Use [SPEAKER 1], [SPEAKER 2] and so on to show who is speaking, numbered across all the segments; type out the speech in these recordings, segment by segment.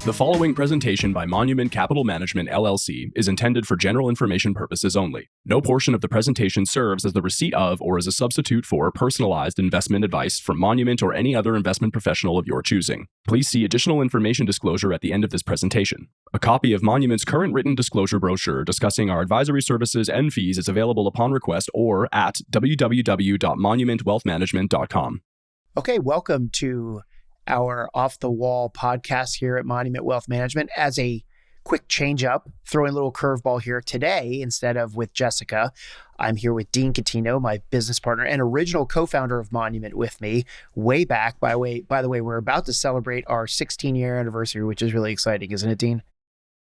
[SPEAKER 1] The following presentation by Monument Capital Management, LLC is intended for general information purposes only. No portion of the presentation serves as the receipt of or as a substitute for personalized investment advice from Monument or any other investment professional of your choosing. Please see additional information disclosure at the end of this presentation. A copy of Monument's current written disclosure brochure discussing our advisory services and fees is available upon request or at www.monumentwealthmanagement.com.
[SPEAKER 2] Okay, welcome to our Off the Wall podcast here at Monument Wealth Management. As a quick change up, throwing a little curveball here today, instead of with Jessica, I'm here with Dean Catino, my business partner and original co-founder of Monument with me way back. By the way, we're about to celebrate our 16-year anniversary, which is really exciting, isn't it, Dean?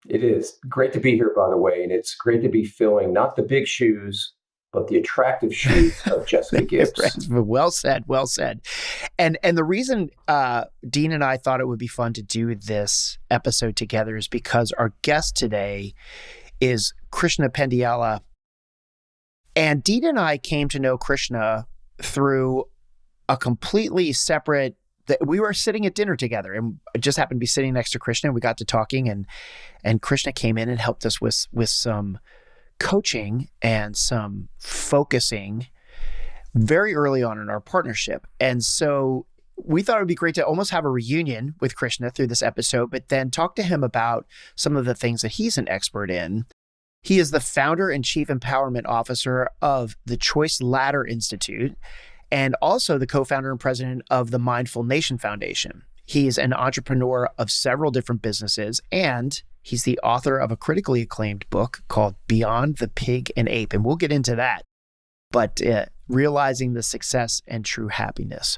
[SPEAKER 3] It is great to be here, by the way, and it's great to be filling not the big shoes, but the attractive shoes of Jessica Gibbs.
[SPEAKER 2] Well said, well said. And the reason Dean and I thought it would be fun to do this episode together is because our guest today is Krishna Pendyala. And Dean and I came to know Krishna through a completely separate, we were sitting at dinner together and I just happened to be sitting next to Krishna and we got to talking and Krishna came in and helped us with some coaching and some focusing very early on in our partnership. And so we thought it would be great to almost have a reunion with Krishna through this episode, but then talk to him about some of the things that he's an expert in. He is the founder and chief empowerment officer of the Choice Ladder Institute and also the co-founder and president of the Mindful Nation Foundation. He's an entrepreneur of several different businesses, and he's the author of a critically acclaimed book called Beyond the Pig and Ape, and we'll get into that. But realizing the success and true happiness.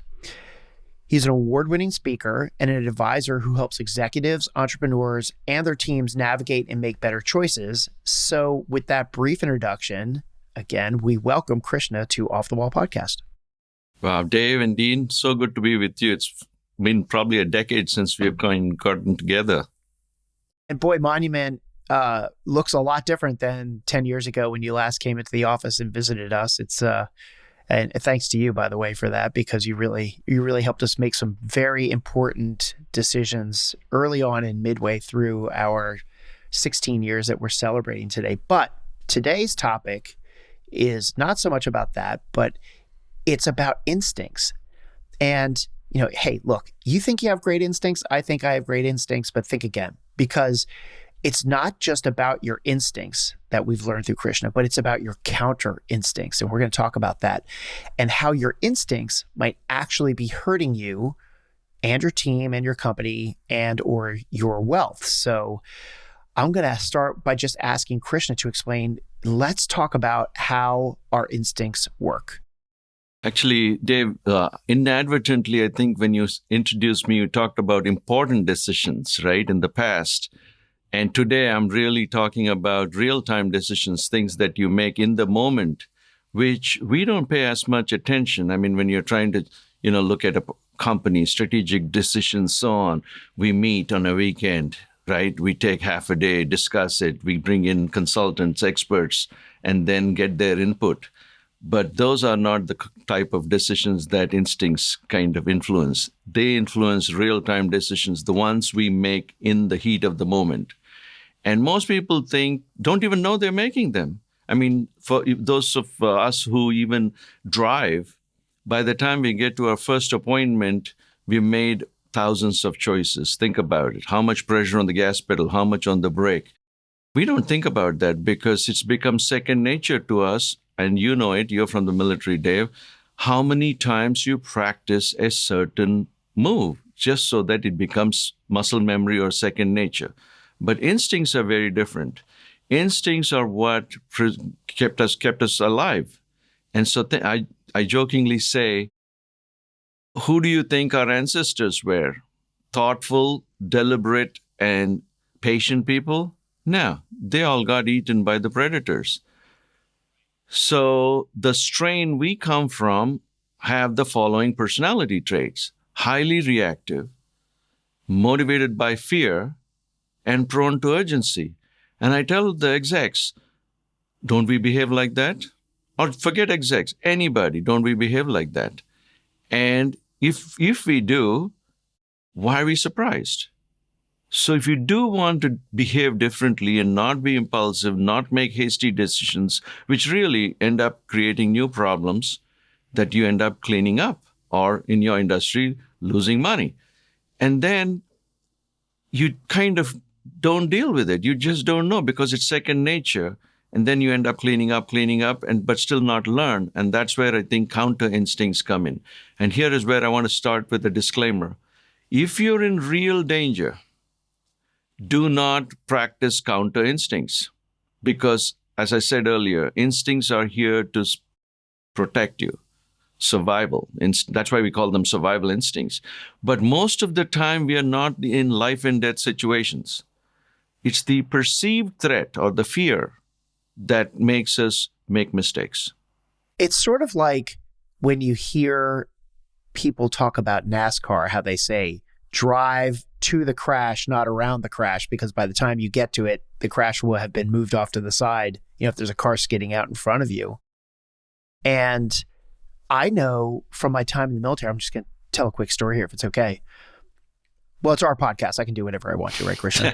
[SPEAKER 2] He's an award-winning speaker and an advisor who helps executives, entrepreneurs, and their teams navigate and make better choices. So with that brief introduction, again, we welcome Krishna to Off the Wall podcast.
[SPEAKER 4] Wow, Dave and Dean, so good to be with you. It's been probably a decade since we've gotten together.
[SPEAKER 2] And boy, Monument looks a lot different than 10 years ago when you last came into the office and visited us. It's and thanks to you, by the way, for that, because you really helped us make some very important decisions early on and midway through our 16 years that we're celebrating today. But today's topic is not so much about that, but it's about instincts. And hey, look, you think you have great instincts. I think I have great instincts, but think again, because it's not just about your instincts that we've learned through Krishna, but it's about your counter instincts. And we're going to talk about that and how your instincts might actually be hurting you and your team and your company and or your wealth. So I'm going to start by just asking Krishna to explain, let's talk about how our instincts work.
[SPEAKER 4] Actually, Dave, inadvertently, I think when you introduced me, you talked about important decisions, right, in the past. And today, I'm really talking about real-time decisions, things that you make in the moment, which we don't pay as much attention. I mean, when you're trying to, look at a company, strategic decisions, so on, we meet on a weekend, right? We take half a day, discuss it. We bring in consultants, experts, and then get their input. But those are not the type of decisions that instincts kind of influence. They influence real-time decisions, the ones we make in the heat of the moment. And most people don't even know they're making them. I mean, for those of us who even drive, by the time we get to our first appointment, we made thousands of choices. Think about it. How much pressure on the gas pedal? How much on the brake? We don't think about that because it's become second nature to us. And you know it, you're from the military, Dave, how many times you practice a certain move just so that it becomes muscle memory or second nature. But instincts are very different. Instincts are what kept us alive. And so I jokingly say, who do you think our ancestors were? Thoughtful, deliberate, and patient people? No, they all got eaten by the predators. So the strain we come from have the following personality traits: highly reactive, motivated by fear, and prone to urgency. And I tell the execs, don't we behave like that? Or forget execs, anybody, don't we behave like that? And if we do, why are we surprised? So if you do want to behave differently and not be impulsive, not make hasty decisions, which really end up creating new problems that you end up cleaning up, or in your industry, losing money. And then you kind of don't deal with it. You just don't know because it's second nature. And then you end up cleaning up, but still not learn. And that's where I think counter instincts come in. And here is where I want to start with a disclaimer. If you're in real danger, do not practice counter instincts because, as I said earlier, instincts are here to protect you. Survival. That's why we call them survival instincts. But most of the time, we are not in life and death situations. It's the perceived threat or the fear that makes us make mistakes.
[SPEAKER 2] It's sort of like when you hear people talk about NASCAR, how they say, drive to the crash, not around the crash, because by the time you get to it, the crash will have been moved off to the side, if there's a car skidding out in front of you. And I know from my time in the military, I'm just going to tell a quick story here, if it's okay. Well, it's our podcast. I can do whatever I want to, right, Krishna?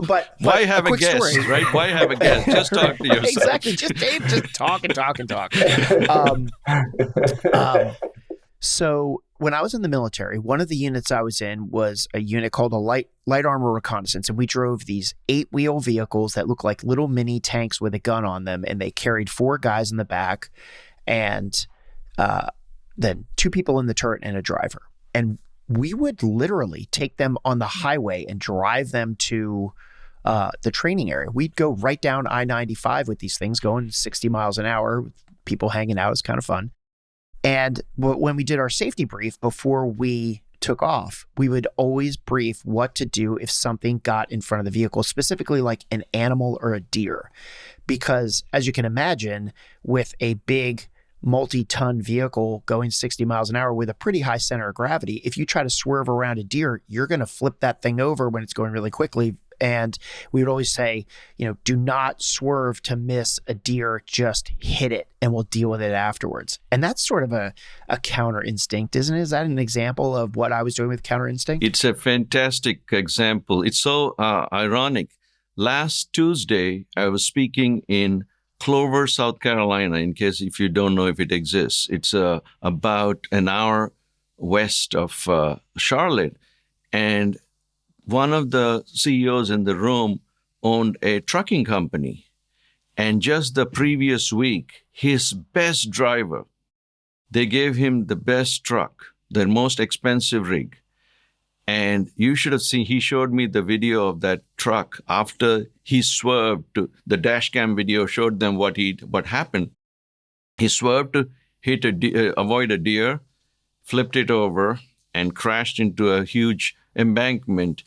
[SPEAKER 2] But
[SPEAKER 4] why have a guest, story. Right? Why have a guest? Just talk to yourself.
[SPEAKER 2] Exactly. Just Dave, just talk and talk and talk. So when I was in the military, one of the units I was in was a unit called a light armor reconnaissance, and we drove these 8-wheel vehicles that looked like little mini tanks with a gun on them, and they carried 4 guys in the back, and then 2 people in the turret and a driver. And we would literally take them on the highway and drive them to the training area. We'd go right down I-95 with these things going 60 miles an hour, with people hanging out. It's kind of fun. And when we did our safety brief before we took off, we would always brief what to do if something got in front of the vehicle, specifically like an animal or a deer. Because as you can imagine, with a big multi-ton vehicle going 60 miles an hour with a pretty high center of gravity, if you try to swerve around a deer, you're going to flip that thing over when it's going really quickly. And we would always say, do not swerve to miss a deer, just hit it and we'll deal with it afterwards. And that's sort of a counter instinct, isn't it? Is that an example of what I was doing with counter instinct?
[SPEAKER 4] It's a fantastic example. It's so ironic. Last Tuesday, I was speaking in Clover, South Carolina, in case if you don't know if it exists. It's about an hour west of Charlotte. And one of the CEOs in the room owned a trucking company. And just the previous week, his best driver, they gave him the best truck, the most expensive rig. And you should have seen, he showed me the video of that truck after he swerved. The dash cam video showed them what happened. He swerved to avoid a deer, flipped it over, and crashed into a huge embankment.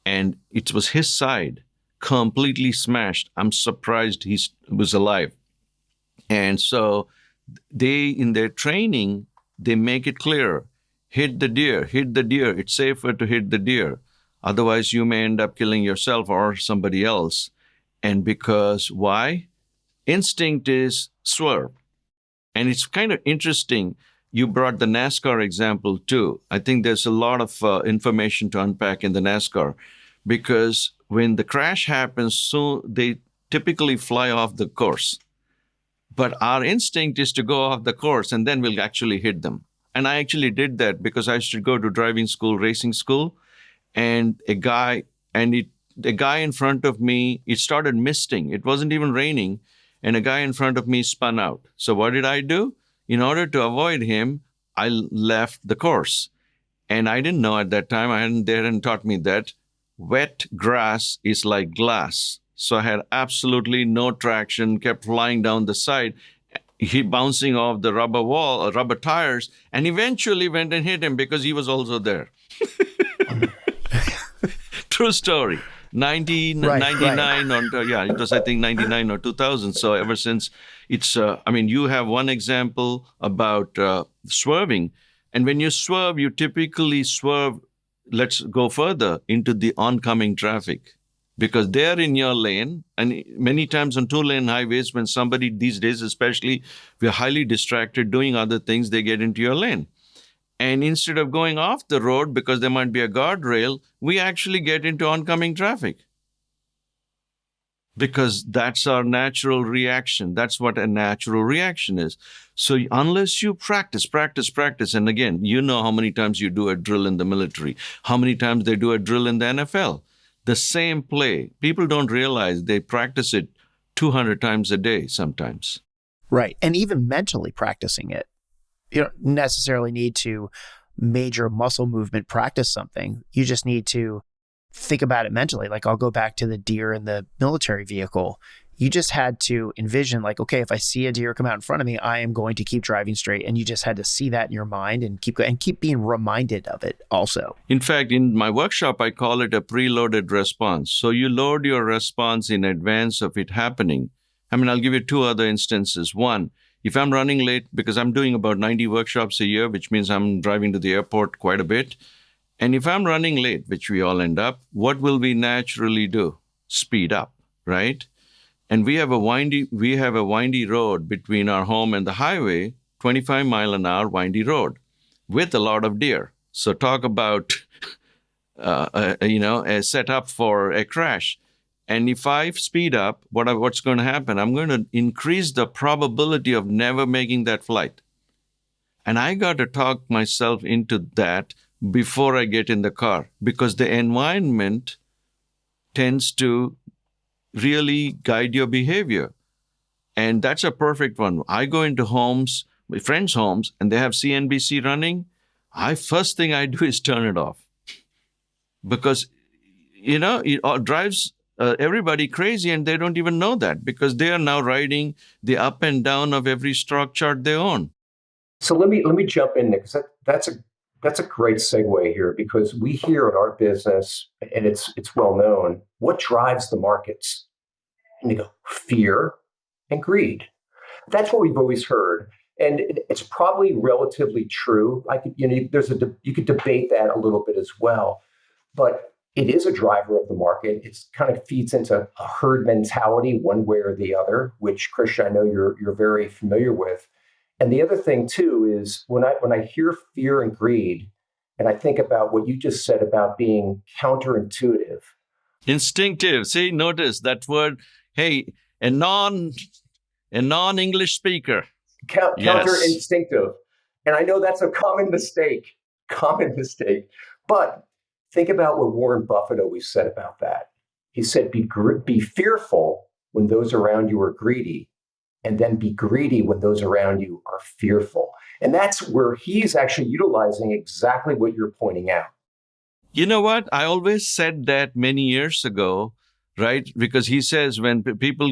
[SPEAKER 4] And it was his side, completely smashed. I'm surprised he was alive. And so they, in their training, they make it clear. Hit the deer. It's safer to hit the deer. Otherwise, you may end up killing yourself or somebody else. And because why? Instinct is swerve. And it's kind of interesting. You brought the NASCAR example too. I think there's a lot of information to unpack in the NASCAR because when the crash happens, so they typically fly off the course. But our instinct is to go off the course and then we'll actually hit them. And I actually did that because I used to go to driving school, racing school, and a guy in front of me, it started misting. It wasn't even raining, and a guy in front of me spun out. So what did I do? In order to avoid him, I left the course. And I didn't know at that time, they hadn't taught me that wet grass is like glass. So I had absolutely no traction, kept flying down the side. He bouncing off the rubber tires, and eventually went and hit him because he was also there. True story. 1999 right. It was I think 99 or 2000. So ever since it's, you have one example about swerving, and when you swerve, you typically swerve. Let's go further into the oncoming traffic. Because they're in your lane, and many times on 2-lane highways, when somebody these days especially, we're highly distracted doing other things, they get into your lane. And instead of going off the road because there might be a guardrail, we actually get into oncoming traffic. Because that's our natural reaction. That's what a natural reaction is. So unless you practice, and again, you know how many times you do a drill in the military, how many times they do a drill in the NFL. The same play. People don't realize they practice it 200 times a day sometimes.
[SPEAKER 2] Right. And even mentally practicing it. You don't necessarily need to major muscle movement practice something. You just need to think about it mentally. Like, I'll go back to the deer in the military vehicle. You just had to envision, like, okay, if I see a deer come out in front of me, I am going to keep driving straight. And you just had to see that in your mind and keep being reminded of it also.
[SPEAKER 4] In fact, in my workshop, I call it a preloaded response. So you load your response in advance of it happening. I mean, I'll give you two other instances. One, if I'm running late, because I'm doing about 90 workshops a year, which means I'm driving to the airport quite a bit. And if I'm running late, which we all end up, what will we naturally do? Speed up, right? And we have a windy road between our home and the highway, 25 mile an hour windy road with a lot of deer. So talk about, a setup for a crash. And if I speed up, what's going to happen? I'm going to increase the probability of never making that flight. And I got to talk myself into that before I get in the car, because the environment tends to really guide your behavior. And that's a perfect one. I go into homes, my friends' homes, and they have CNBC running. First thing I do is turn it off. Because, it all drives everybody crazy, and they don't even know that, because they are now riding the up and down of every stock chart they own.
[SPEAKER 3] So let me jump in there, because that's a great segue here, because we hear in our business, and it's well known, what drives the markets? And you go, fear and greed. That's what we've always heard, and it's probably relatively true. You could debate that a little bit as well, but it is a driver of the market. It's kind of feeds into a herd mentality, one way or the other, which, Krishna, I know you're very familiar with. And the other thing too is when I hear fear and greed, and I think about what you just said about being counterintuitive.
[SPEAKER 4] Instinctive. See, notice that word. Hey, a non-English speaker.
[SPEAKER 3] Counterinstinctive. And I know that's a common mistake. But think about what Warren Buffett always said about that. He said, be fearful when those around you are greedy, and then be greedy when those around you are fearful. And that's where he's actually utilizing exactly what you're pointing out.
[SPEAKER 4] You know what? I always said that many years ago, right? Because he says when people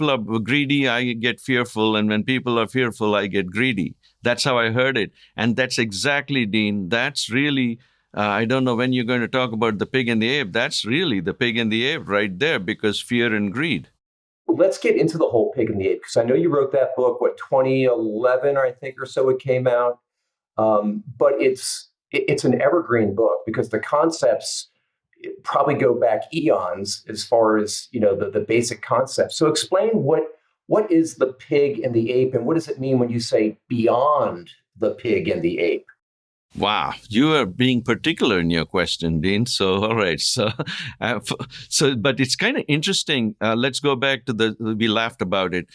[SPEAKER 4] are greedy, I get fearful. And when people are fearful, I get greedy. That's how I heard it. And that's exactly, Dean, that's really, I don't know when you're going to talk about the pig and the ape. That's really the pig and the ape right there, because fear and greed.
[SPEAKER 3] Let's get into the whole pig and the ape, because I know you wrote that book, 2011, I think, or so it came out. But it's an evergreen book, because the concepts probably go back eons as far as, the basic concepts. So explain what is the pig and the ape, and what does it mean when you say beyond the pig and the ape?
[SPEAKER 4] Wow, you are being particular in your question, Dean. So, all right. But it's kind of interesting. Let's go back to we laughed about it.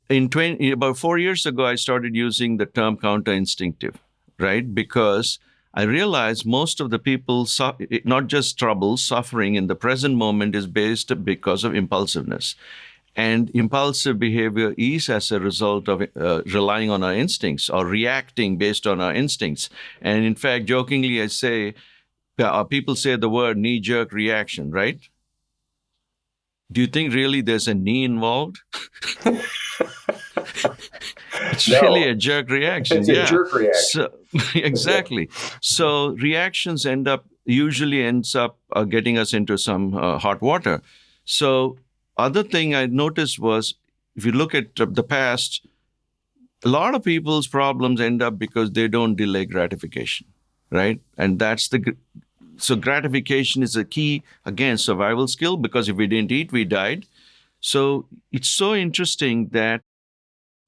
[SPEAKER 4] About 4 years ago, I started using the term counterinstinctive, right? Because I realized most of the people, not just trouble, suffering in the present moment is based because of impulsiveness. And impulsive behavior is as a result of relying on our instincts or reacting based on our instincts. And in fact, jokingly, I say, people say the word knee-jerk reaction, right? Do you think really there's a knee involved? It's really a jerk reaction.
[SPEAKER 3] It's a jerk reaction.
[SPEAKER 4] So, exactly. So reactions usually ends up getting us into some hot water. So other thing I noticed was, if you look at the past, a lot of people's problems end up because they don't delay gratification, right? And so gratification is a key, again, survival skill, because if we didn't eat, we died. So it's so interesting that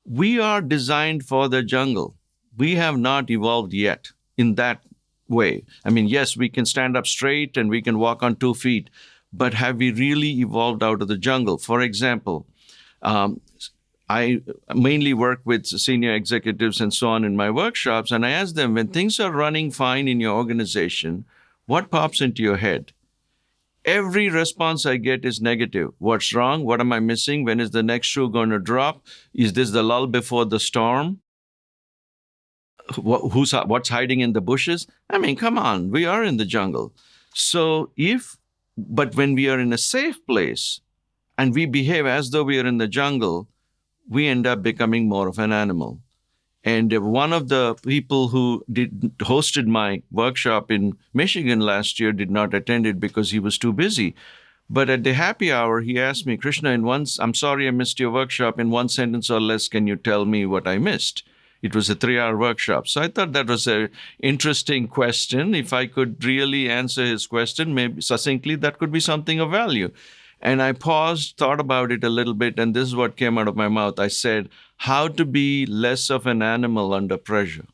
[SPEAKER 4] we are designed for the jungle. We have not evolved yet. in that way. I mean, yes, we can stand up straight and we can walk on 2 feet, but have we really evolved out of the jungle? For example, I mainly work with senior executives and so on in my workshops, and I ask them, when things are running fine in your organization, what pops into your head? Every response I get is negative. What's wrong? What am I missing? When is the next shoe going to drop? Is this the lull before the storm? What's hiding in the bushes? I mean, come on, we are in the jungle. But when we are in a safe place and we behave as though we are in the jungle, we end up becoming more of an animal. And one of the people who hosted my workshop in Michigan last year did not attend it because he was too busy. But at the happy hour, he asked me, Krishna, I'm sorry I missed your workshop. In one sentence or less, can you tell me what I missed? It was a 3-hour workshop. So I thought that was an interesting question. If I could really answer his question, maybe succinctly, that could be something of value. And I paused, thought about it a little bit, and this is what came out of my mouth. I said, how to be less of an animal under pressure.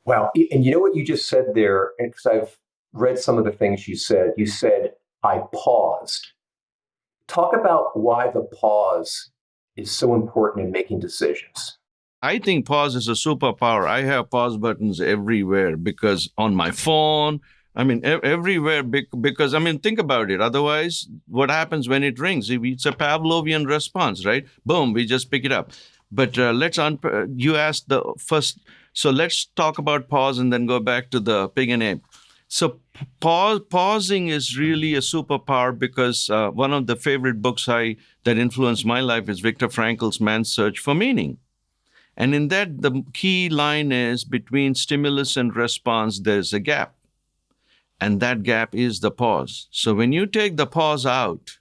[SPEAKER 3] Wow. And you know what you just said there? Because I've read some of the things you said. You said, I paused. Talk about why the pause is so important in making decisions.
[SPEAKER 4] I think pause is a superpower. I have pause buttons everywhere because on my phone, I mean, everywhere, because, I mean, think about it. Otherwise, what happens when it rings? It's a Pavlovian response, right? Boom, we just pick it up. But you asked the first, so let's talk about pause and then go back to the pig and ape. So pausing is really a superpower because one of the favorite books that influenced my life is Viktor Frankl's Man's Search for Meaning. And in that, the key line is between stimulus and response, there's a gap. And that gap is the pause. So when you take the pause out,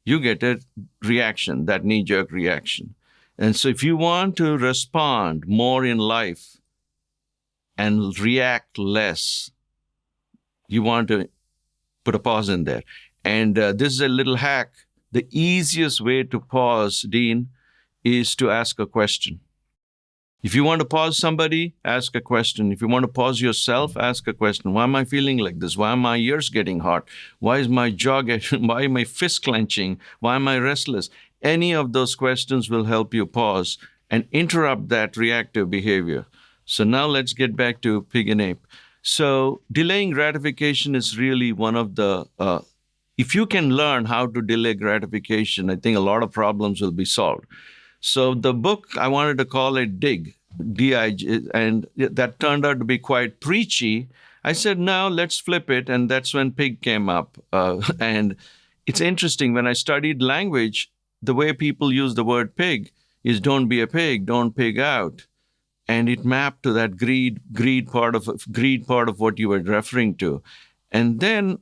[SPEAKER 4] you get a reaction, that knee-jerk reaction. And so if you want to respond more in life and react less, you want to put a pause in there. And this is a little hack. The easiest way to pause, Dean, is to ask a question. If you want to pause somebody, ask a question. If you want to pause yourself, ask a question. Why am I feeling like this? Why are my ears getting hot? Why is my jaw why am I fist clenching? Why am I restless? Any of those questions will help you pause and interrupt that reactive behavior. So now let's get back to pig and ape. So delaying gratification is really one of the, if you can learn how to delay gratification, I think a lot of problems will be solved. So the book, I wanted to call it Dig, D-I-G, and that turned out to be quite preachy. I said, no, let's flip it. And that's when pig came up. And it's interesting, when I studied language, the way people use the word pig is don't be a pig, don't pig out. And it mapped to that greed part of what you were referring to. And then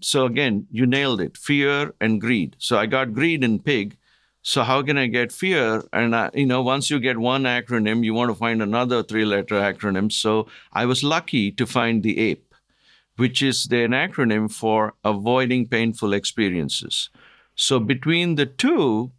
[SPEAKER 4] so again, you nailed it, fear and greed. So I got greed in pig. So how can I get fear? And, once you get one acronym, you want to find another 3-letter acronym. So I was lucky to find the APE, which is an acronym for avoiding painful experiences. So between the two,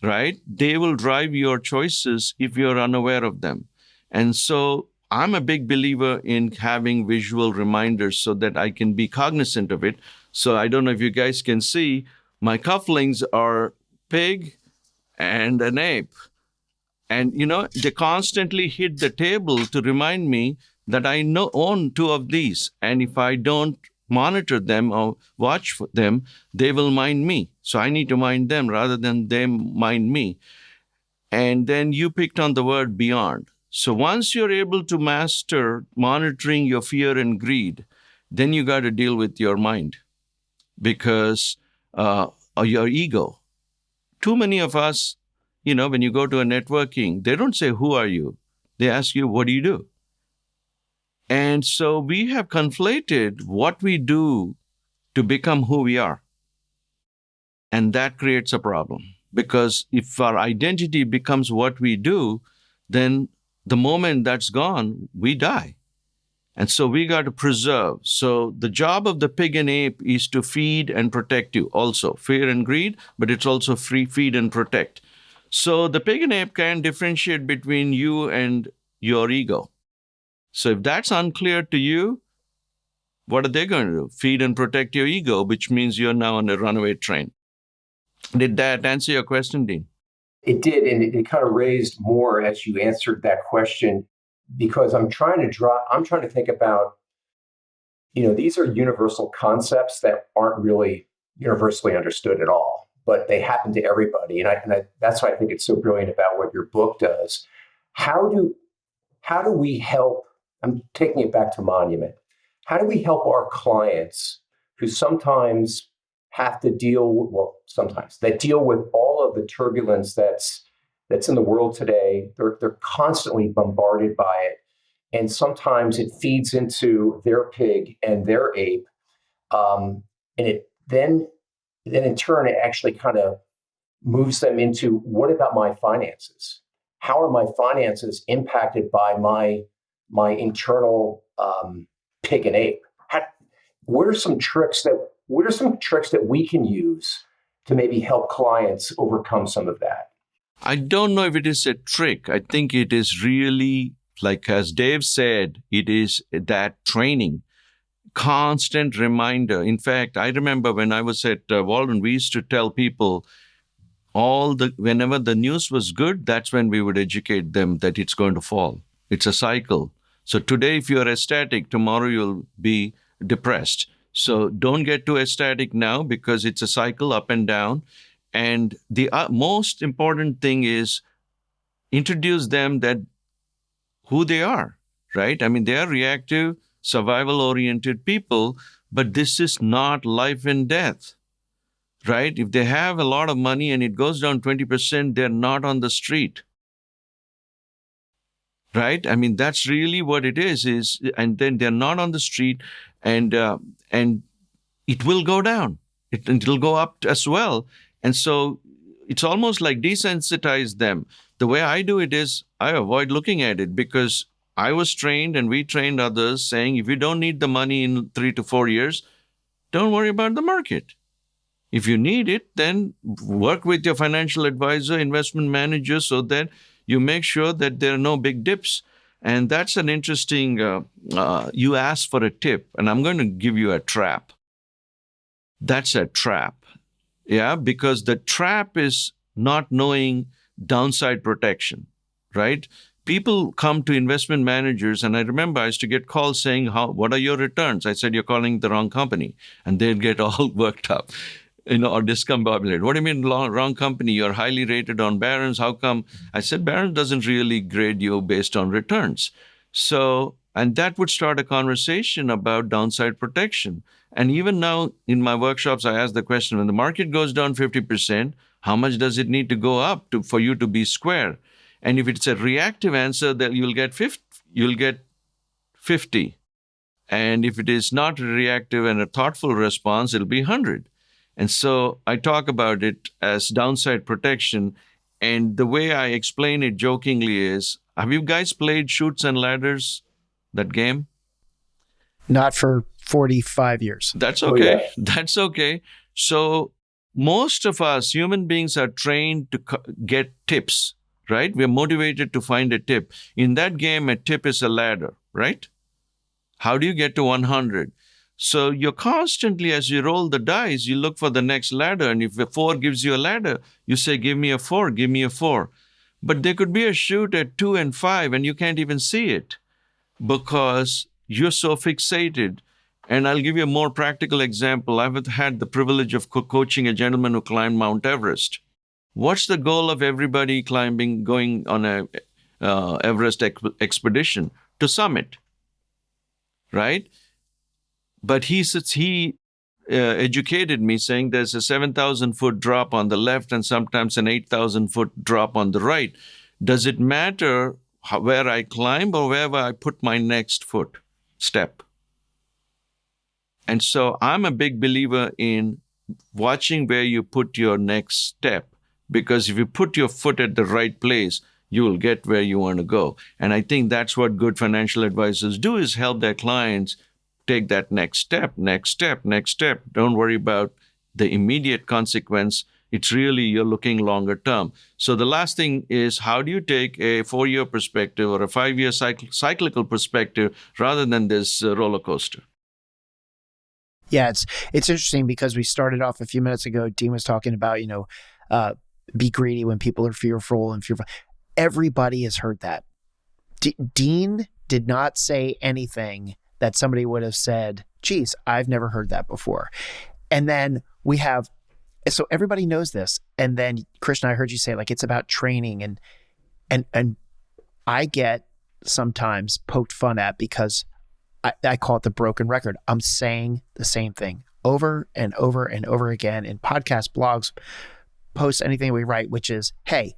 [SPEAKER 4] right, they will drive your choices if you're unaware of them. And so I'm a big believer in having visual reminders so that I can be cognizant of it. So I don't know if you guys can see, my cufflinks are pig and an ape. And, they constantly hit the table to remind me that I own 2 of these. And if I don't monitor them or watch for them, they will mind me. So I need to mind them rather than them mind me. And then you picked on the word beyond. So once you're able to master monitoring your fear and greed, then you got to deal with your mind because your ego. Too many of us, when you go to a networking, they don't say, who are you? They ask you, what do you do? And so we have conflated what we do to become who we are. And that creates a problem because if our identity becomes what we do, then the moment that's gone, we die. And so we got to preserve. So the job of the pig and ape is to feed and protect you also. Fear and greed, but it's also feed and protect. So the pig and ape can differentiate between you and your ego. So if that's unclear to you, what are they going to do? Feed and protect your ego, which means you're now on a runaway train. Did that answer your question, Dean?
[SPEAKER 3] It did, and it kind of raised more as you answered that question, because I'm trying to think about, these are universal concepts that aren't really universally understood at all, but they happen to everybody. And that's why I think it's so brilliant about what your book does. How do we help? I'm taking it back to Monument. How do we help our clients who sometimes have to sometimes they deal with all of the turbulence that's in the world today? They're constantly bombarded by it. And sometimes it feeds into their pig and their ape. And it then in turn, it actually kind of moves them into, what about my finances? How are my finances impacted by my internal pig and ape? What are some tricks that we can use to maybe help clients overcome some of that?
[SPEAKER 4] I don't know if it is a trick. I think it is really, like as Dave said, it is that training, constant reminder. In fact, I remember when I was at Walden, we used to tell people whenever the news was good, that's when we would educate them that it's going to fall. It's a cycle. So today, if you're ecstatic, tomorrow you'll be depressed. So don't get too ecstatic now, because it's a cycle up and down. And the most important thing is introduce them that who they are, right? I mean, they are reactive, survival-oriented people, but this is not life and death, right? If they have a lot of money and it goes down 20%, they're not on the street. Right? I mean, that's really what it is, and then they're not on the street, and it will go down. It'll go up as well. And so it's almost like desensitize them. The way I do it is I avoid looking at it, because I was trained and we trained others saying, if you don't need the money in 3 to 4 years, don't worry about the market. If you need it, then work with your financial advisor, investment manager, so that you make sure that there are no big dips. And that's an interesting, you asked for a tip, and I'm going to give you a trap. That's a trap. Yeah, because the trap is not knowing downside protection, right? People come to investment managers, and I remember I used to get calls saying, what are your returns? I said, you're calling the wrong company. And they'd get all worked up. Or discombobulated. What do you mean wrong company? You're highly rated on Barron's. How come? I said, Barron's doesn't really grade you based on returns. So, and that would start a conversation about downside protection. And even now in my workshops, I ask the question, when the market goes down 50%, how much does it need to go up for you to be square? And if it's a reactive answer, then you'll get 50. And if it is not a reactive and a thoughtful response, it'll be 100. And so I talk about it as downside protection. And the way I explain it jokingly is, have you guys played Chutes and Ladders, that game?
[SPEAKER 2] Not for 45 years.
[SPEAKER 4] That's okay.
[SPEAKER 3] Oh, yeah.
[SPEAKER 4] That's okay. So most of us human beings are trained to get tips, right? We're motivated to find a tip. In that game, a tip is a ladder, right? How do you get to 100? So you're constantly, as you roll the dice, you look for the next ladder. And if a 4 gives you a ladder, you say, give me a 4, give me a 4. But there could be a chute at 2 and 5, and you can't even see it because you're so fixated. And I'll give you a more practical example. I've had the privilege of coaching a gentleman who climbed Mount Everest. What's the goal of everybody going on a Everest expedition? To summit, right? But he educated me saying there's a 7,000-foot drop on the left and sometimes an 8,000-foot drop on the right. Does it matter where I climb or wherever I put my next step? And so I'm a big believer in watching where you put your next step, because if you put your foot at the right place, you will get where you want to go. And I think that's what good financial advisors do, is help their clients take that next step. Don't worry about the immediate consequence. It's really you're looking longer term. So the last thing is, how do you take a 4-year perspective or a 5-year cyclical perspective rather than this roller coaster?
[SPEAKER 2] Yeah, it's interesting because we started off a few minutes ago. Dean was talking about, be greedy when people are fearful and fearful. Everybody has heard that. Dean did not say anything that somebody would have said, geez, I've never heard that before. And then so everybody knows this. And then Krishna, I heard you say like, it's about training and I get sometimes poked fun at because I call it the broken record. I'm saying the same thing over and over and over again in podcasts, blogs, posts, anything we write, which is, hey,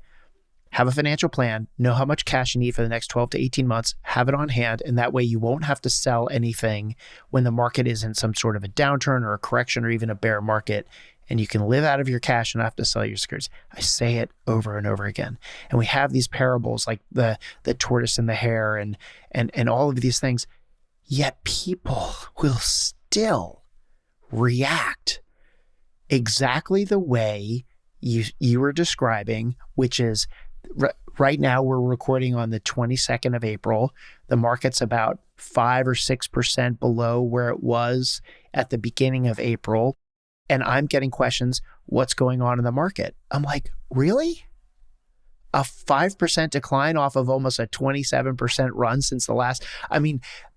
[SPEAKER 2] have a financial plan, know how much cash you need for the next 12 to 18 months, have it on hand, and that way you won't have to sell anything when the market is in some sort of a downturn or a correction or even a bear market, and you can live out of your cash and not have to sell your securities. I say it over and over again. And we have these parables like the tortoise and the hare and all of these things. Yet people will still react exactly the way you were describing, which is right now we're recording on the 22nd of April. The market's about 5 or 6% below where it was at the beginning of April. And I'm getting questions, what's going on in the market? I'm like, really? A 5% decline off of almost a 27% run since the last,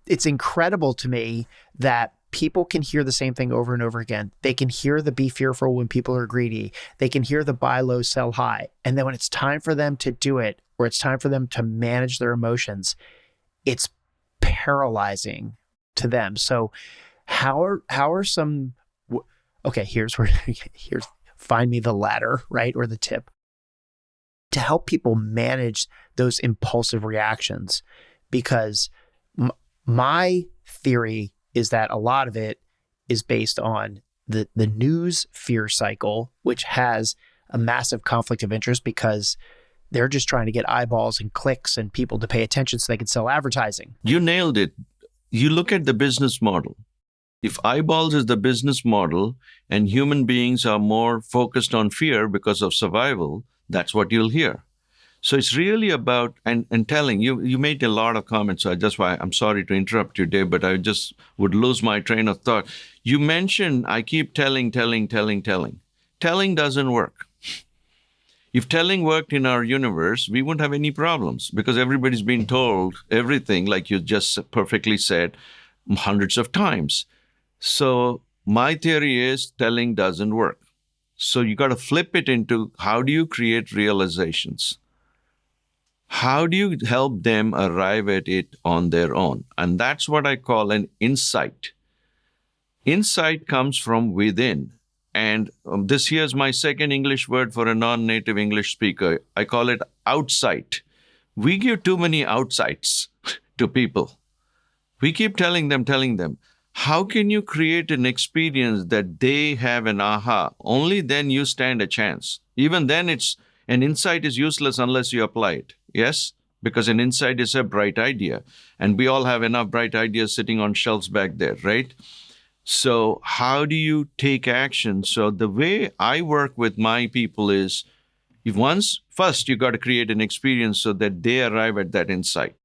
[SPEAKER 2] it's incredible to me that people can hear the same thing over and over again. They can hear the be fearful when people are greedy. They can hear the buy low, sell high. And then when it's time for them to do it, or it's time for them to manage their emotions, it's paralyzing to them. So how are some, okay, here's find me the ladder, right? Or the tip to help people manage those impulsive reactions. Because my theory is that a lot of it is based on the news fear cycle, which has a massive conflict of interest because they're just trying to get eyeballs and clicks and people to pay attention so they can sell advertising.
[SPEAKER 4] You nailed it. You look at the business model. If eyeballs is the business model and human beings are more focused on fear because of survival, that's what you'll hear. So it's really about, and telling, you made a lot of comments, so that's why I'm sorry to interrupt you, Dave, but I just would lose my train of thought. You mentioned, I keep telling. Telling doesn't work. If telling worked in our universe, we wouldn't have any problems because everybody's been told everything, like you just perfectly said, hundreds of times. So my theory is telling doesn't work. So you got to flip it into how do you create realizations? How do you help them arrive at it on their own? And that's what I call an insight. Insight comes from within. And this here's my second English word for a non-native English speaker. I call it outsight. We give too many outsights to people. We keep telling them. How can you create an experience that they have an aha? Only then you stand a chance. Even then, an insight is useless unless you apply it. Yes? Because an insight is a bright idea. And we all have enough bright ideas sitting on shelves back there, right? So how do you take action? So the way I work with my people is, first you got to create an experience so that they arrive at that insight.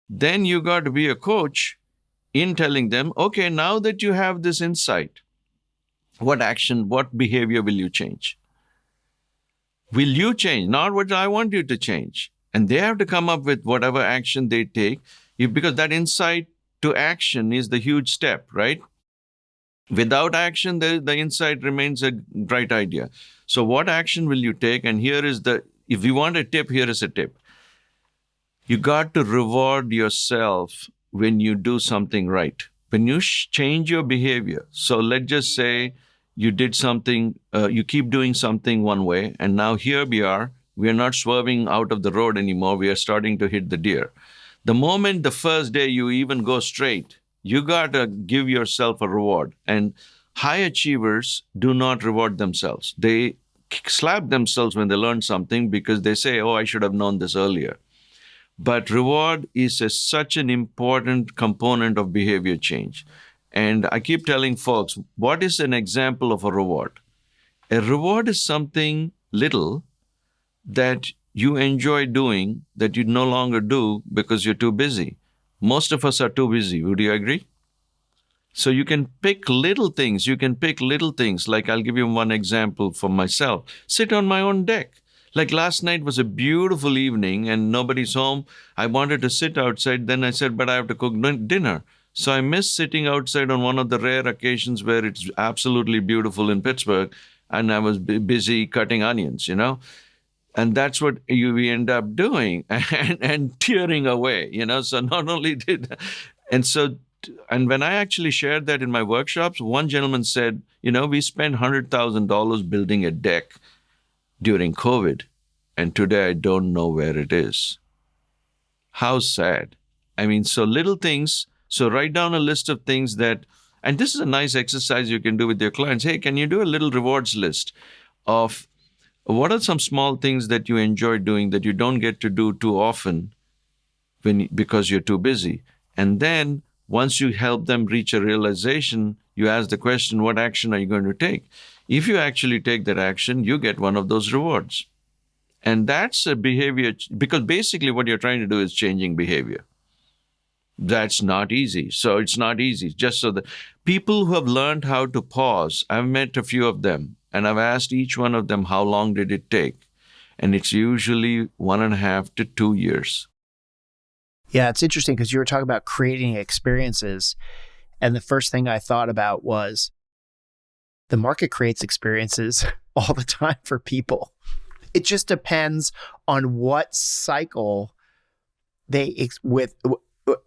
[SPEAKER 4] Then you got to be a coach in telling them, okay, now that you have this insight, what action, what behavior will you change? Will you change? Not what I want you to change. And they have to come up with whatever action they take, because that insight to action is the huge step, right? Without action, the insight remains a bright idea. So what action will you take? And if you want a tip, here is a tip. You got to reward yourself when you do something right. When you change your behavior. So let's just say you did something, you keep doing something one way, and now here we are not swerving out of the road anymore. We are starting to hit the deer. The moment the first day you even go straight, you got to give yourself a reward. And high achievers do not reward themselves. They slap themselves when they learn something because they say, oh, I should have known this earlier. But reward is such an important component of behavior change. And I keep telling folks, what is an example of a reward? A reward is something little that you enjoy doing that you no longer do because you're too busy. Most of us are too busy. Would you agree? So you can pick little things. Like, I'll give you one example for myself. Sit on my own deck. Like last night was a beautiful evening and nobody's home. I wanted to sit outside. Then I said, but I have to cook dinner. So I missed sitting outside on one of the rare occasions where it's absolutely beautiful in Pittsburgh. And I was busy cutting onions, And that's what we end up doing and tearing away, So not only did, and when I actually shared that in my workshops, one gentleman said, we spent $100,000 building a deck during COVID, and today I don't know where it is. How sad. I mean, so little things. So write down a list of things that, and this is a nice exercise you can do with your clients. Hey, can you do a little rewards list of what are some small things that you enjoy doing that you don't get to do too often because you're too busy? And then once you help them reach a realization, you ask the question, what action are you going to take? If you actually take that action, you get one of those rewards. And that's a behavior, because basically what you're trying to do is changing behavior. That's not easy. So it's not easy. Just so that people who have learned how to pause, I've met a few of them, and I've asked each one of them, how long did it take? And it's usually 1.5 to 2 years.
[SPEAKER 2] Yeah, it's interesting because you were talking about creating experiences. And the first thing I thought about was the market creates experiences all the time for people. It just depends on what cycle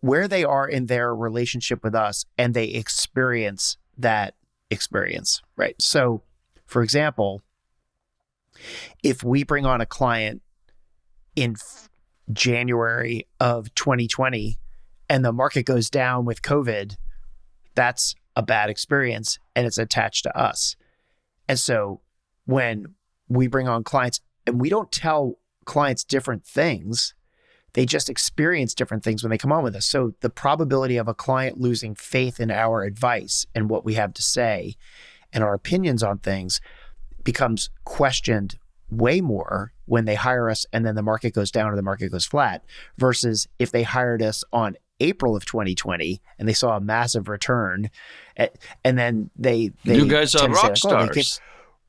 [SPEAKER 2] where they are in their relationship with us and they experience that experience, right? So, for example, if we bring on a client in January of 2020 and the market goes down with COVID, that's a bad experience and it's attached to us. And so when we bring on clients and we don't tell clients different things, they just experience different things when they come on with us. So the probability of a client losing faith in our advice and what we have to say and our opinions on things becomes questioned way more when they hire us and then the market goes down or the market goes flat, versus if they hired us on April of 2020 and they saw a massive return and then they
[SPEAKER 4] you guys are rock stars.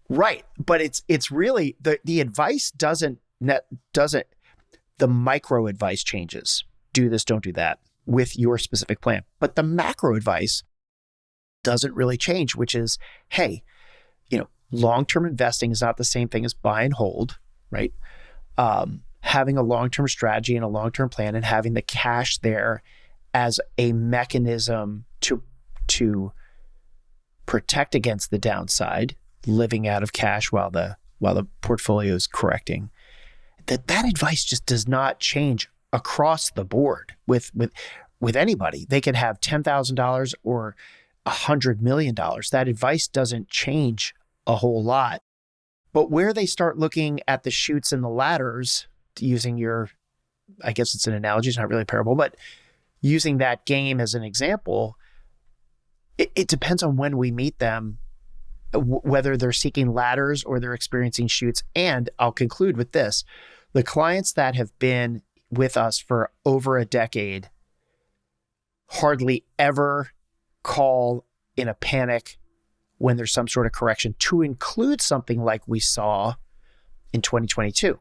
[SPEAKER 2] Right. But it's really the advice doesn't the micro advice changes. Do this, don't do that with your specific plan. But the macro advice doesn't really change, which is, hey, long-term investing is not the same thing as buy and hold, right? Having a long-term strategy and a long-term plan and having the cash there as a mechanism to protect against the downside, living out of cash while the portfolio is correcting. That advice just does not change across the board with anybody. They could have $10,000 or $100 million. That advice doesn't change a whole lot. But where they start looking at the chutes and the ladders, using I guess it's an analogy, it's not really a parable, but using that game as an example, it depends on when we meet them, whether they're seeking ladders or they're experiencing chutes. And I'll conclude with this. The clients that have been with us for over a decade hardly ever call in a panic when there's some sort of correction, to include something like we saw in 2022.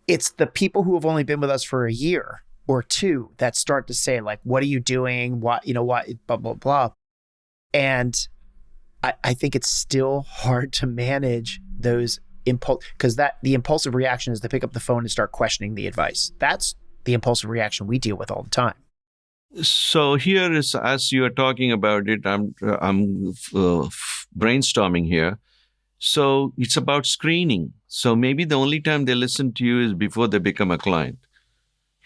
[SPEAKER 2] It's the people who have only been with us for a year or two that start to say, like, what are you doing? What, blah, blah, blah. And I think it's still hard to manage those because the impulsive reaction is to pick up the phone and start questioning the advice. That's the impulsive reaction we deal with all the time.
[SPEAKER 4] So here is, as you are talking about it, I'm brainstorming here. So it's about screening. So maybe the only time they listen to you is before they become a client,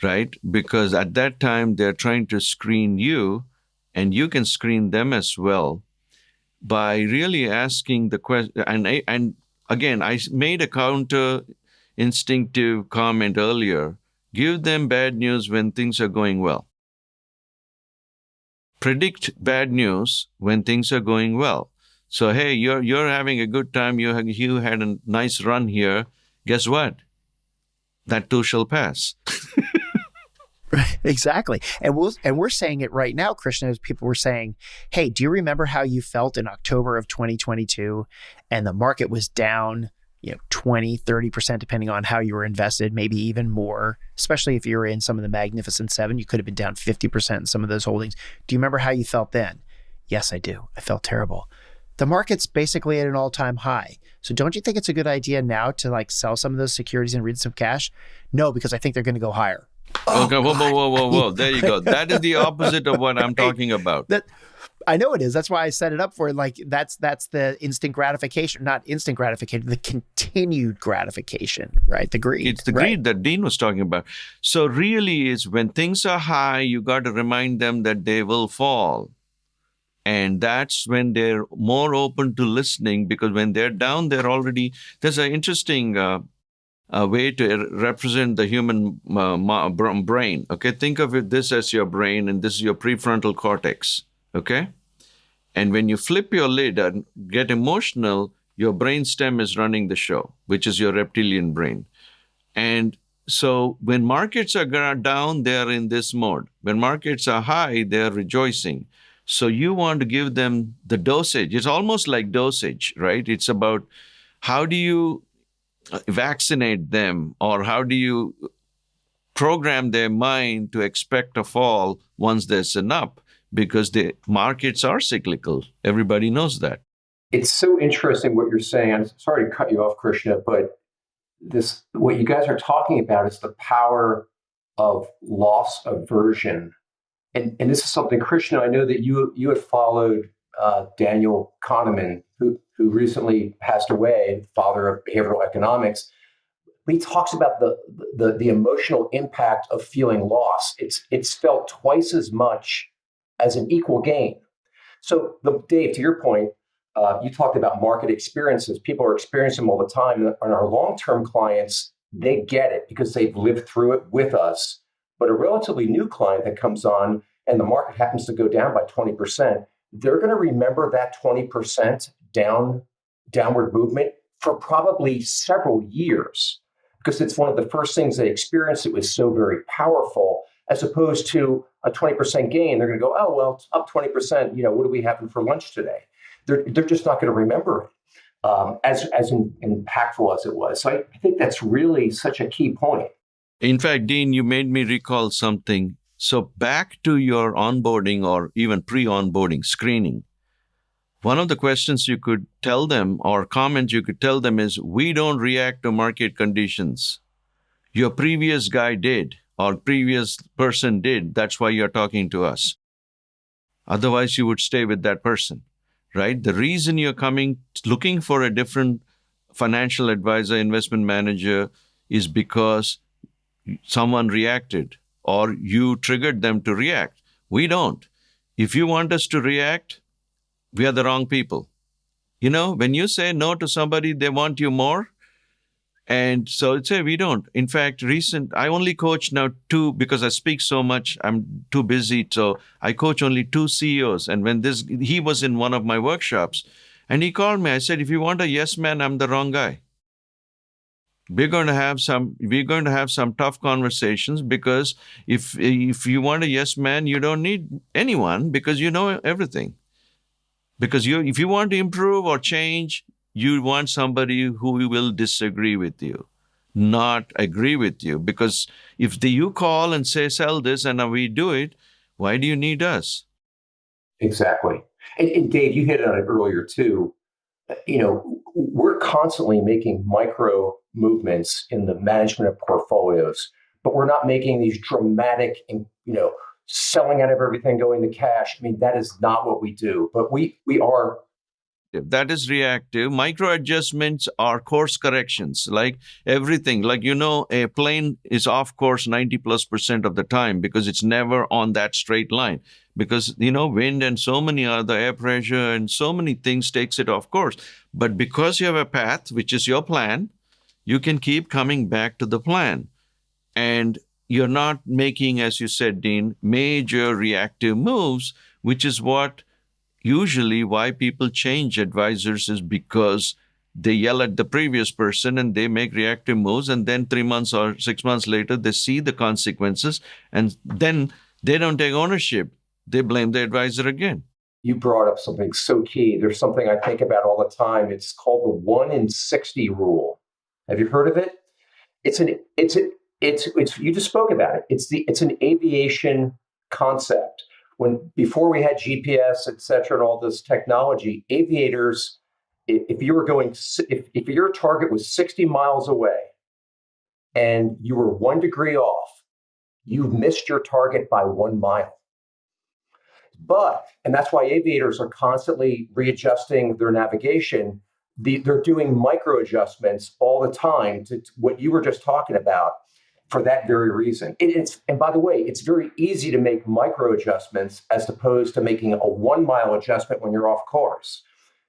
[SPEAKER 4] right? Because at that time, they're trying to screen you, and you can screen them as well by really asking the question. And again, I made a counter instinctive comment earlier. Give them bad news when things are going well. Predict bad news when things are going well. So, hey, you're having a good time. You had a nice run here. Guess what? That too shall pass.
[SPEAKER 2] Exactly. And we're saying it right now, Krishna, as people were saying, hey, do you remember how you felt in October of 2022 and the market was down, 20, 30%, depending on how you were invested, maybe even more, especially if you were in some of the Magnificent Seven, you could have been down 50% in some of those holdings. Do you remember how you felt then? Yes, I do. I felt terrible. The market's basically at an all-time high. So don't you think it's a good idea now to sell some of those securities and read some cash? No, because I think they're going to go higher.
[SPEAKER 4] Okay, whoa. There you go. That is the opposite of what I'm talking about.
[SPEAKER 2] I know it is. That's why I set it up for that's the instant gratification, not instant gratification, the continued gratification, right? The greed.
[SPEAKER 4] It's the greed that Dean was talking about. So really is when things are high, you got to remind them that they will fall. And that's when they're more open to listening, because when they're down, there's an interesting a way to represent the human brain. Okay, think of this as your brain, and this is your prefrontal cortex. Okay, and when you flip your lid and get emotional, your brain stem is running the show, which is your reptilian brain. And so when markets are down, they're in this mode. When markets are high, they're rejoicing. So you want to give them the dosage. It's almost like dosage, right? It's about how do you vaccinate them, or how do you program their mind to expect a fall once there's an up, because the markets are cyclical. Everybody knows that.
[SPEAKER 3] It's so interesting what you're saying. I'm sorry to cut you off, Krishna, but what you guys are talking about is the power of loss aversion. And this is something, Krishna, I know that you had followed Daniel Kahneman, who recently passed away, father of behavioral economics. He talks about the emotional impact of feeling loss. It's felt twice as much as an equal gain. So, Dave, to your point, you talked about market experiences. People are experiencing them all the time. And our long-term clients, they get it because they've lived through it with us. But a relatively new client that comes on and the market happens to go down by 20%, they're going to remember that 20% downward movement for probably several years, because it's one of the first things they experienced. It was so very powerful, as opposed to a 20% gain. They're going to go, oh, well, it's up 20%. What do we have for lunch today? They're just not going to remember it as impactful as it was. So I think that's really such a key point.
[SPEAKER 4] In fact, Dean, you made me recall something. So back to your onboarding or even pre-onboarding screening, one of the questions you could tell them or comments you could tell them is, we don't react to market conditions. Your previous guy did, or previous person did. That's why you're talking to us. Otherwise, you would stay with that person, right? The reason you're looking for a different financial advisor, investment manager, is because someone reacted or you triggered them to react. We don't. If you want us to react, we are the wrong people. When you say no to somebody, they want you more. And so it's we don't. In fact, I only coach now 2 because I speak so much. I'm too busy. So I coach only 2 CEOs. And when he was in one of my workshops and he called me, I said, if you want a yes man, I'm the wrong guy. We're going to have some tough conversations, because if you want a yes man, you don't need anyone, because you know everything. Because if you want to improve or change, you want somebody who will disagree with you, not agree with you. Because if you call and say, sell this, and we do it, why do you need us?
[SPEAKER 3] Exactly. And Dave, you hit on it earlier too. We're constantly making micro movements in the management of portfolios, but we're not making these dramatic, selling out of everything, going to cash. I mean, that is not what we do, but we are.
[SPEAKER 4] That is reactive. Micro adjustments are course corrections, like everything. Like, a plane is off course 90+% of the time because it's never on that straight line. Because, wind and so many other air pressure and so many things takes it off course. But because you have a path, which is your plan, you can keep coming back to the plan. And you're not making, as you said, Dean, major reactive moves, which is what usually why people change advisors is because they yell at the previous person and they make reactive moves, and then 3 months or 6 months later, they see the consequences, and then they don't take ownership. They blame the advisor again.
[SPEAKER 3] You brought up something so key. There's something I think about all the time. It's called the 1 in 60 rule. Have you heard of it? You just spoke about it. It's an aviation concept. Before we had GPS, et cetera, and all this technology, aviators, if your target was 60 miles away and you were 1 degree off, you've missed your target by 1 mile. And that's why aviators are constantly readjusting their navigation. They're doing micro adjustments all the time to what you were just talking about for that very reason. And by the way, it's very easy to make micro adjustments as opposed to making a 1 mile adjustment when you're off course.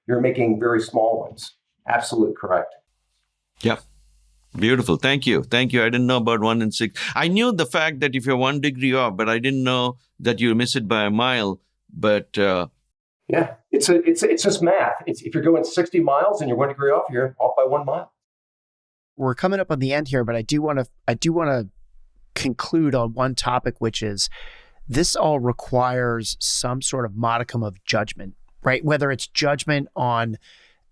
[SPEAKER 3] You're making very small ones. Absolutely correct.
[SPEAKER 4] Yeah. Beautiful. Thank you. I didn't know about 1 in 6. I knew the fact that if you're 1 degree off, but I didn't know that you miss it by a mile. But
[SPEAKER 3] yeah, it's just math. If you're going 60 miles and you're 1 degree off, you're off by 1 mile.
[SPEAKER 2] We're coming up on the end here, but I do want to conclude on one topic, which is this all requires some sort of modicum of judgment, right? Whether it's judgment on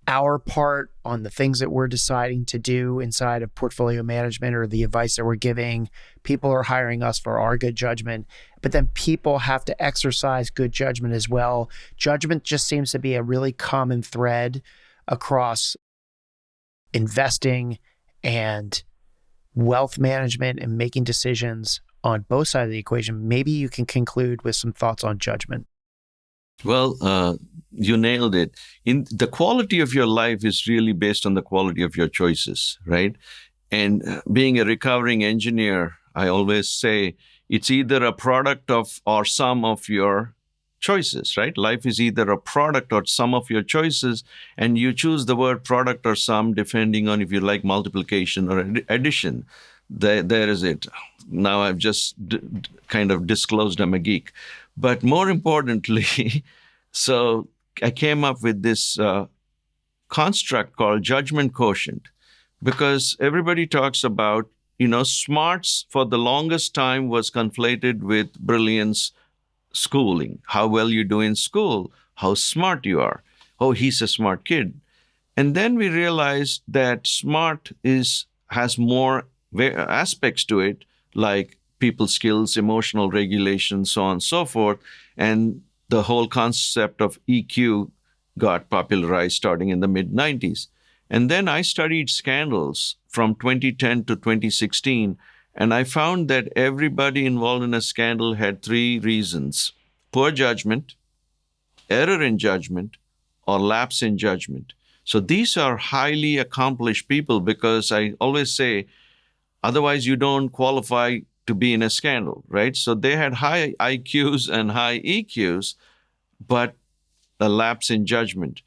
[SPEAKER 2] our part, on the things that we're deciding to do inside of portfolio management or the advice that we're giving. People are hiring us for our good judgment, but then people have to exercise good judgment as well. Judgment just seems to be a really common thread across investing and wealth management and making decisions on both sides of the equation. Maybe you can conclude with some thoughts on judgment.
[SPEAKER 4] Well, you nailed it. The quality of your life is really based on the quality of your choices, right? And being a recovering engineer, I always say it's either a product of or sum of your choices, right? Life is either a product or sum of your choices, and you choose the word product or sum depending on if you like multiplication or addition. There is it. Now I've just kind of disclosed I'm a geek. But more importantly, so I came up with this construct called judgment quotient, because everybody talks about, smarts for the longest time was conflated with brilliance, schooling, how well you do in school, how smart you are. Oh, he's a smart kid. And then we realized that smart has more aspects to it, like people skills, emotional regulation, so on and so forth. And the whole concept of EQ got popularized starting in the mid-90s. And then I studied scandals from 2010 to 2016, and I found that everybody involved in a scandal had 3 reasons: poor judgment, error in judgment, or lapse in judgment. So these are highly accomplished people, because I always say, otherwise you don't qualify to be in a scandal, right? So they had high IQs and high EQs, but a lapse in judgment.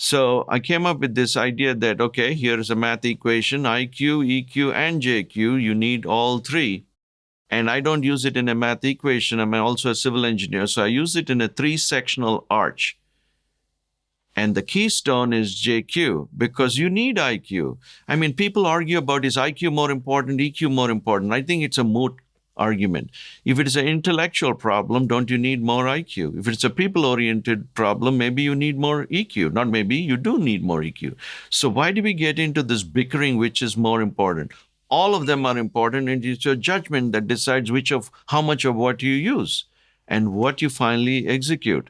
[SPEAKER 4] So I came up with this idea that, okay, here's a math equation, IQ, EQ, and JQ. You need all 3. And I don't use it in a math equation. I'm also a civil engineer, so I use it in a 3-sectional arch. And the keystone is JQ, because you need IQ. I mean, people argue about, is IQ more important, EQ more important? I think it's a moot argument. If it is an intellectual problem, don't you need more IQ? If it's a people-oriented problem, maybe you need more EQ. Not maybe, you do need more EQ. So why do we get into this bickering, which is more important? All of them are important, and it's your judgment that decides how much of what you use and what you finally execute.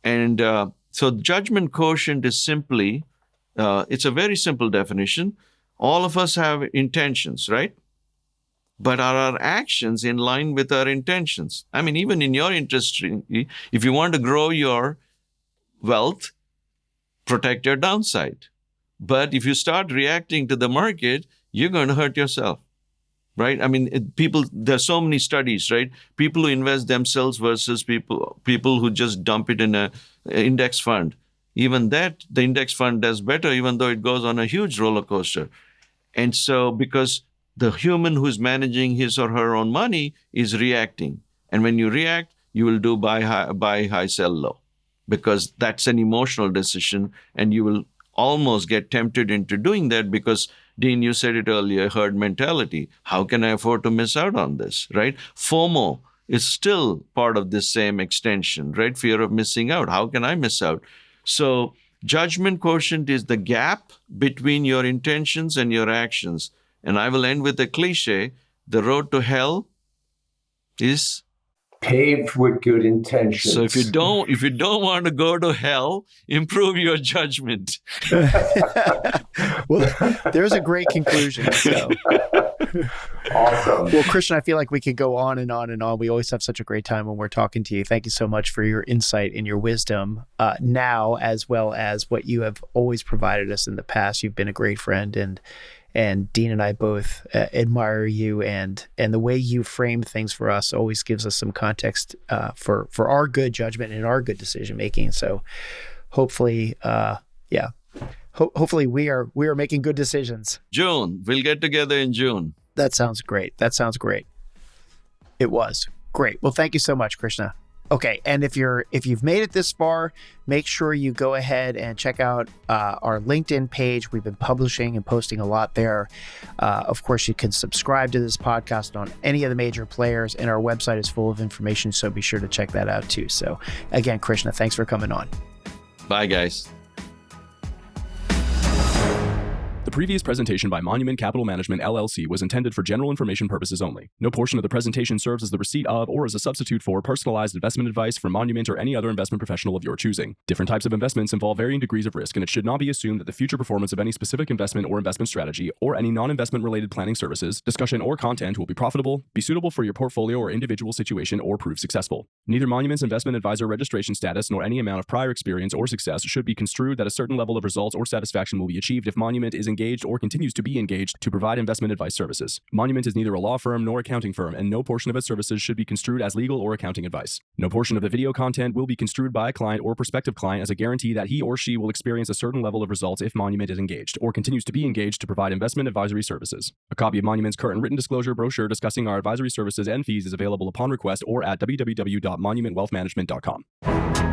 [SPEAKER 4] And so judgment quotient is simply, it's a very simple definition. All of us have intentions, right? But are our actions in line with our intentions? I mean, even in your industry, if you want to grow your wealth, protect your downside. But if you start reacting to the market, you're going to hurt yourself, right? I mean, there's so many studies, right? People who invest themselves versus people who just dump it in an index fund. Even that, the index fund does better, even though it goes on a huge roller coaster. And so, because the human who's managing his or her own money is reacting. And when you react, you will do buy high, sell low. because that's an emotional decision, and you will almost get tempted into doing that because, Dean, you said it earlier, herd mentality. How can I afford to miss out on this, right? FOMO is still part of this same extension, right? Fear of missing out. How can I miss out? So judgment quotient is the gap between your intentions and your actions. And I will end with a cliche. The road to hell is
[SPEAKER 3] paved with good intentions.
[SPEAKER 4] So if you don't want to go to hell, improve your judgment.
[SPEAKER 2] Well, there's a great conclusion. So.
[SPEAKER 3] Awesome.
[SPEAKER 2] Well, Krishna, I feel like we could go on and on and on. We always have such a great time when we're talking to you. Thank you so much for your insight and your wisdom now, as well as what you have always provided us in the past. You've been a great friend, and Dean and I both admire you, and the way you frame things for us always gives us some context for our good judgment and our good decision making. So hopefully, hopefully we are making good decisions.
[SPEAKER 4] June, we'll get together in June.
[SPEAKER 2] That sounds great. It was great. Well, thank you so much, Krishna. Okay, and if you've made it this far, make sure you go ahead and check out our LinkedIn page. We've been publishing and posting a lot there. Of course, you can subscribe to this podcast on any of the major players, and our website is full of information, so be sure to check that out too. So again, Krishna, thanks for coming on.
[SPEAKER 4] Bye, guys.
[SPEAKER 1] The previous presentation by Monument Capital Management LLC was intended for general information purposes only. No portion of the presentation serves as the receipt of or as a substitute for personalized investment advice from Monument or any other investment professional of your choosing. Different types of investments involve varying degrees of risk, and it should not be assumed that the future performance of any specific investment or investment strategy or any non-investment related planning services, discussion, or content will be profitable, be suitable for your portfolio or individual situation, or prove successful. Neither Monument's investment advisor registration status nor any amount of prior experience or success should be construed that a certain level of results or satisfaction will be achieved if Monument is engaged or continues to be engaged to provide investment advice services. Monument is neither a law firm nor accounting firm, and no portion of its services should be construed as legal or accounting advice. No portion of the video content will be construed by a client or prospective client as a guarantee that he or she will experience a certain level of results if Monument is engaged or continues to be engaged to provide investment advisory services. A copy of Monument's current written disclosure brochure discussing our advisory services and fees is available upon request or at www.monumentwealthmanagement.com.